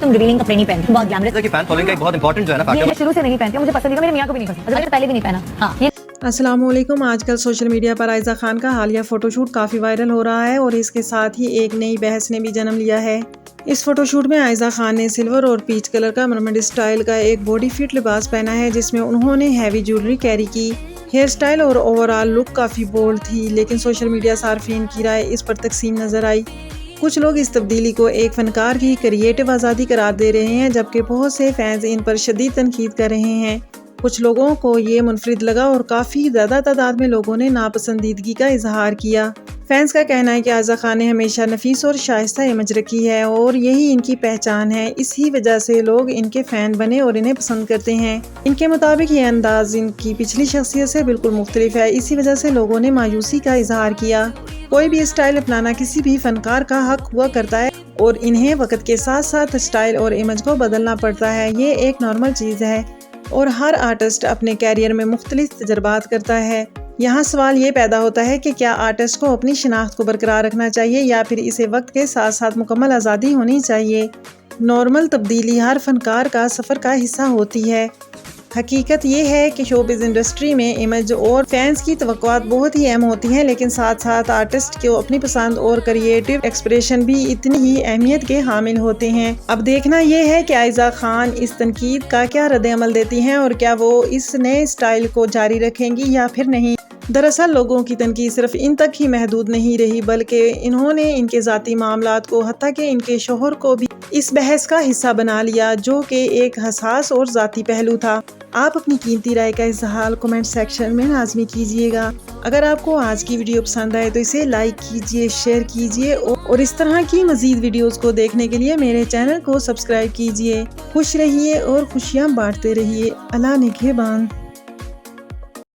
तुम रिवीलिंग कपड़े नहीं पहनते, बहुत ग्लैमरस। कि फैन फॉलोइंग का एक बहुत इंपॉर्टेंट जो है ना ये फैक्टर। मैं शुरू से नहीं पहनती हूँ, मुझे पसंद नहीं था, मेरे मियाँ को भी नहीं पसंद, मैंने पहले भी नहीं पहना। हाँ ये अस्सलामुअलैकुम। आजकल सोशल मीडिया पर आयजा खान का हालिया फोटोशूट काफ़ी वायरल हो रहा है और इसके साथ ही एक नई बहस ने भी जन्म लिया है। इस फोटोशूट में आयजा खान ने सिल्वर और पीच कलर का मरमड स्टाइल का एक बॉडी फिट लिबास पहना है, जिसमें उन्होंने हैवी ज्वेलरी कैरी की। हेयर स्टाइल और ओवरऑल लुक काफ़ी बोल्ड थी, लेकिन सोशल मीडिया सार्फिन की राय इस पर तकसीम नज़र आई। कुछ लोग इस तब्दीली को एक फनकार की क्रिएटिव आज़ादी करार दे रहे हैं, जबकि बहुत से फैंस इन पर शदीद तनकीद कर रहे हैं। कुछ लोगों को ये मुनफरिद लगा और काफ़ी ज़्यादा तादाद में लोगों ने नापसंदीदगी का इजहार किया। फैंस का कहना है कि आयजा खान ने हमेशा नफीस और शाइस्ता इमेज रखी है और यही इनकी पहचान है, इसी वजह से लोग इनके फ़ैन बने और इन्हें पसंद करते हैं। इनके मुताबिक ये अंदाज इनकी पिछली शख्सियत से बिल्कुल मुख्तलिफ है, इसी वजह से लोगों ने मायूसी का इजहार किया। कोई भी स्टाइल अपनाना किसी भी फनकार का हक हुआ करता है और इन्हें वक्त के साथ साथ स्टाइल और इमेज को बदलना पड़ता है, ये एक नॉर्मल चीज़ है और हर आर्टिस्ट अपने कैरियर में मुख्तलिफ तजर्बात करता है। यहाँ सवाल ये पैदा होता है कि क्या आर्टिस्ट को अपनी शिनाख्त को बरकरार रखना चाहिए या फिर इसे वक्त के साथ साथ मुकम्मल आज़ादी होनी चाहिए। नॉर्मल तब्दीली हर फनकार का सफ़र का हिस्सा होती है। हकीकत ये है कि शोबिज़ इंडस्ट्री में इमेज और फैंस की तवक्कुआत बहुत ही अहम होती हैं, लेकिन साथ साथ आर्टिस्ट को अपनी पसंद और क्रिएटिव एक्सप्रेशन भी इतनी ही अहमियत के हामिल होते हैं। अब देखना ये है कि आयजा खान इस तनकीद का क्या रद्द-ए-अमल देती हैं और क्या वो इस नए स्टाइल को जारी रखेंगी या फिर नहीं। दरअसल लोगों की तनकीद सिर्फ इन तक ही महदूद नहीं रही, बल्कि इन्होंने इनके ज़ाती मामलात को हत्ता कि इनके शोहर को भी इस बहस का हिस्सा बना लिया, जो कि एक हसास और ज़ाती पहलू था। आप अपनी कीमती राय का इज़हार कमेंट सेक्शन में लाजमी कीजिएगा। अगर आपको आज की वीडियो पसंद आए तो इसे लाइक कीजिए, शेयर कीजिए और इस तरह की मज़ीद वीडियोज़ को देखने के लिए मेरे चैनल को सब्सक्राइब कीजिए। खुश रहिए और खुशियाँ बांटते रहिए। अल्लाह निगहबान।